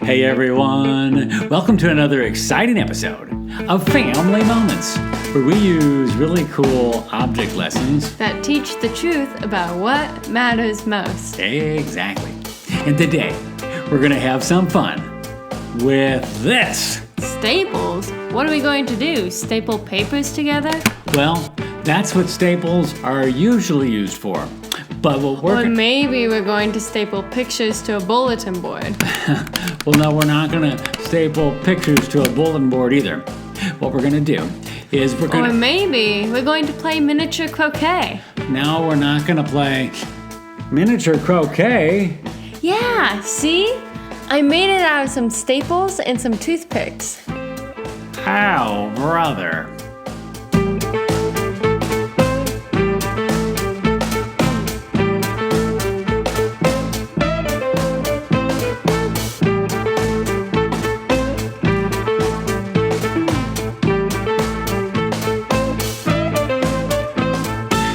Hey everyone, welcome to another exciting episode of Family Moments, where we use really cool object lessons that teach the truth about what matters most. Exactly. And today, we're going to have some fun with this. Staples? What are we going to do? Staple papers together? Well, that's what staples are usually used for. But Or maybe we're going to staple pictures to a bulletin board. Well, no, we're not going to staple pictures to a bulletin board either. What we're going to do is Or maybe we're going to play miniature croquet. No, we're not going to play miniature croquet. Yeah, see? I made it out of some staples and some toothpicks. How, brother?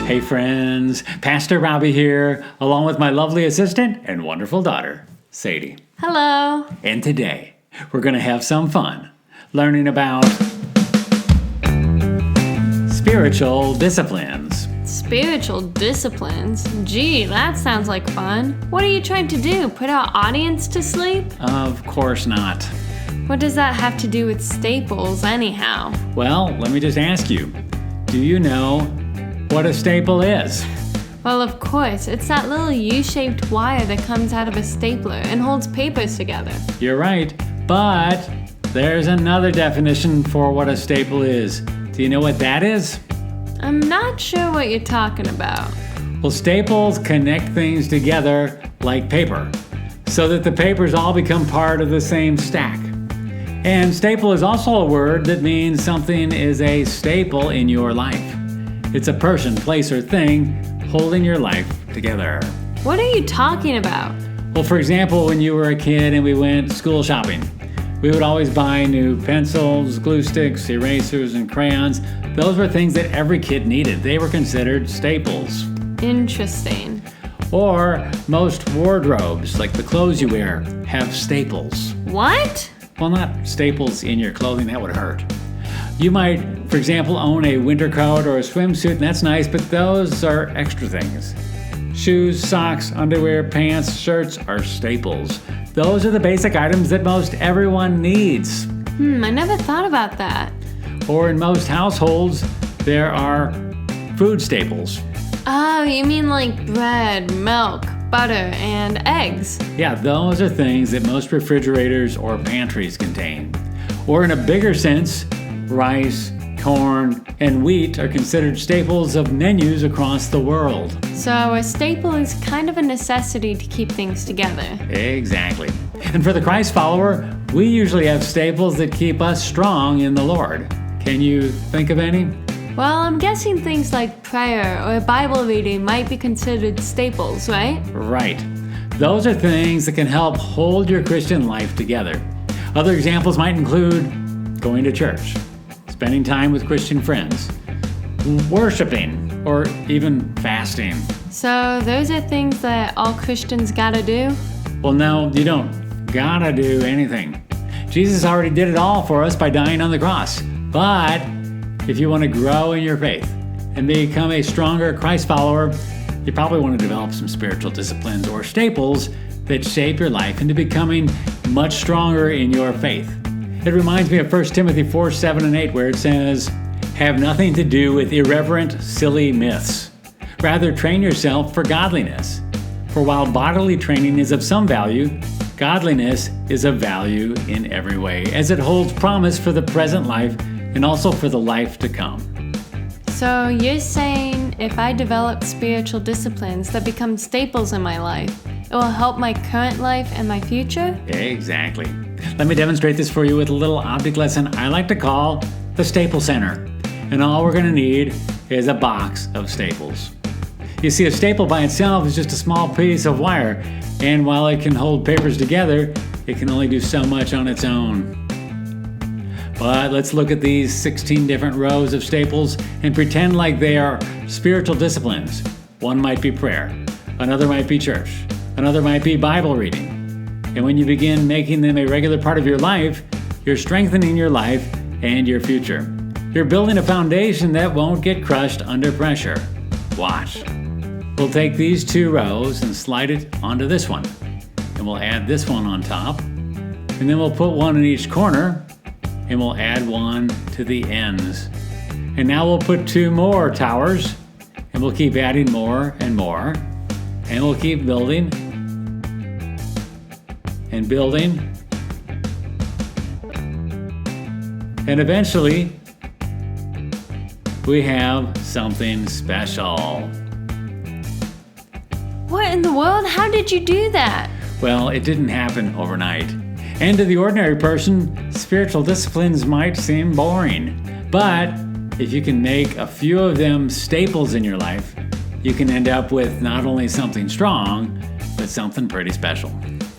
Hey friends, Pastor Robbie here, along with my lovely assistant and wonderful daughter, Sadie. Hello. And today, we're going to have some fun learning about spiritual disciplines. Spiritual disciplines? Gee, that sounds like fun. What are you trying to do? Put our audience to sleep? Of course not. What does that have to do with staples anyhow? Well, let me just ask you, do you know what a staple is? Well, of course. It's that little U-shaped wire that comes out of a stapler and holds papers together. You're right, but there's another definition for what a staple is. Do you know what that is? I'm not sure what you're talking about. Well, staples connect things together like paper, so that the papers all become part of the same stack. And staple is also a word that means something is a staple in your life. It's a person, place, or thing holding your life together. What are you talking about? Well, for example, when you were a kid and we went school shopping, we would always buy new pencils, glue sticks, erasers, and crayons. Those were things that every kid needed. They were considered staples. Interesting. Or most wardrobes, like the clothes you wear, have staples. What? Well, not staples in your clothing, that would hurt. You might, for example, own a winter coat or a swimsuit, and that's nice, but those are extra things. Shoes, socks, underwear, pants, shirts are staples. Those are the basic items that most everyone needs. I never thought about that. Or in most households, there are food staples. Oh, you mean like bread, milk, butter, and eggs? Yeah, those are things that most refrigerators or pantries contain. Or in a bigger sense, rice, corn, and wheat are considered staples of menus across the world. So a staple is kind of a necessity to keep things together. Exactly. And for the Christ follower, we usually have staples that keep us strong in the Lord. Can you think of any? Well, I'm guessing things like prayer or Bible reading might be considered staples, right? Right. Those are things that can help hold your Christian life together. Other examples might include going to church, spending time with Christian friends, worshiping, or even fasting. So those are things that all Christians gotta do? Well, no, you don't gotta do anything. Jesus already did it all for us by dying on the cross. But if you want to grow in your faith and become a stronger Christ follower, you probably want to develop some spiritual disciplines or staples that shape your life into becoming much stronger in your faith. It reminds me of 1 Timothy 4, 7, and 8, where it says, "Have nothing to do with irreverent, silly myths. Rather, train yourself for godliness. For while bodily training is of some value, godliness is of value in every way, as it holds promise for the present life and also for the life to come." So you're saying if I develop spiritual disciplines that become staples in my life, it will help my current life and my future? Exactly. Let me demonstrate this for you with a little object lesson I like to call the Staple Center. And all we're going to need is a box of staples. You see, a staple by itself is just a small piece of wire, and while it can hold papers together, it can only do so much on its own. But let's look at these 16 different rows of staples and pretend like they are spiritual disciplines. One might be prayer, another might be church, another might be Bible reading. And when you begin making them a regular part of your life, you're strengthening your life and your future. You're building a foundation that won't get crushed under pressure. Watch. We'll take these 2 rows and slide it onto this one. And we'll add this one on top. And then we'll put one in each corner. And we'll add one to the ends. And now we'll put 2 more towers. And we'll keep adding more and more. And we'll keep building and building. And eventually, we have something special. What in the world? How did you do that? Well, it didn't happen overnight. And to the ordinary person, spiritual disciplines might seem boring. But if you can make a few of them staples in your life, you can end up with not only something strong, but something pretty special.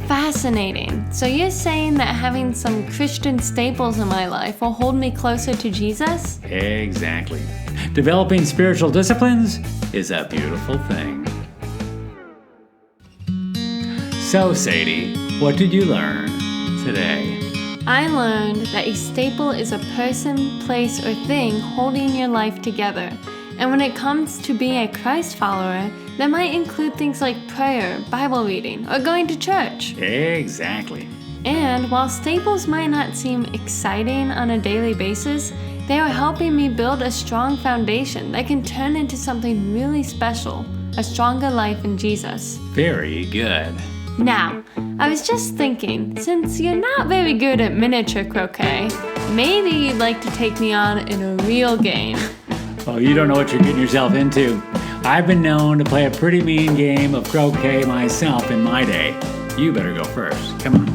Fascinating. So you're saying that having some Christian staples in my life will hold me closer to Jesus? Exactly. Developing spiritual disciplines is a beautiful thing. So, Sadie, what did you learn today? I learned that a staple is a person, place, or thing holding your life together. And when it comes to being a Christ follower, that might include things like prayer, Bible reading, or going to church. Exactly. And while staples might not seem exciting on a daily basis, they are helping me build a strong foundation that can turn into something really special, a stronger life in Jesus. Very good. Now, I was just thinking, since you're not very good at miniature croquet, maybe you'd like to take me on in a real game. Oh, you don't know what you're getting yourself into. I've been known to play a pretty mean game of croquet myself in my day. You better go first. Come on.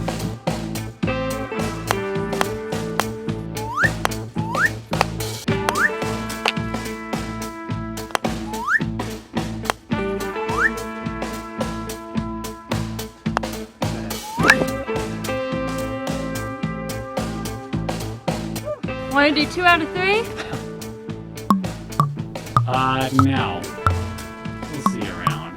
Want to do 2 out of 3? No. We'll see you around.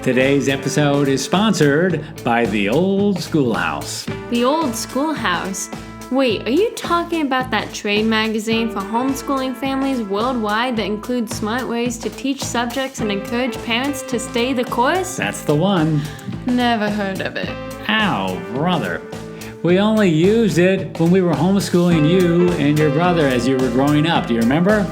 Today's episode is sponsored by the Old Schoolhouse. The Old Schoolhouse? Wait, are you talking about that trade magazine for homeschooling families worldwide that includes smart ways to teach subjects and encourage parents to stay the course? That's the one. Never heard of it. Ow, brother. We only used it when we were homeschooling you and your brother as you were growing up. Do you remember?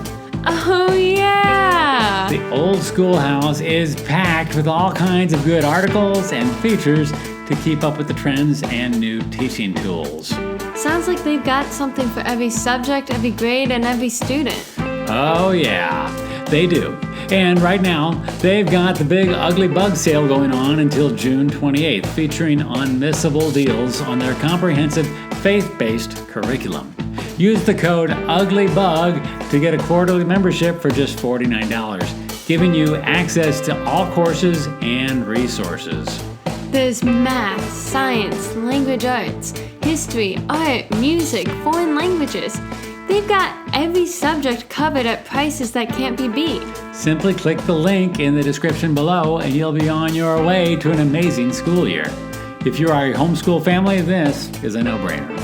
Oh, yeah! The Old Schoolhouse is packed with all kinds of good articles and features to keep up with the trends and new teaching tools. Sounds like they've got something for every subject, every grade, and every student. Oh yeah, they do. And right now, they've got the big Ugly Bug sale going on until June 28th, featuring unmissable deals on their comprehensive faith-based curriculum. Use the code UGLYBUG to get a quarterly membership for just $49, giving you access to all courses and resources. There's math, science, language arts, history, art, music, foreign languages. They've got every subject covered at prices that can't be beat. Simply click the link in the description below and you'll be on your way to an amazing school year. If you are a homeschool family, this is a no-brainer.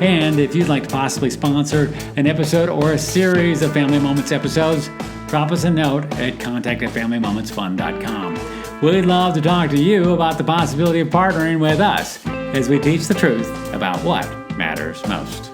And if you'd like to possibly sponsor an episode or a series of Family Moments episodes, drop us a note at contact@familymomentsfun.com. We'd love to talk to you about the possibility of partnering with us as we teach the truth about what matters most.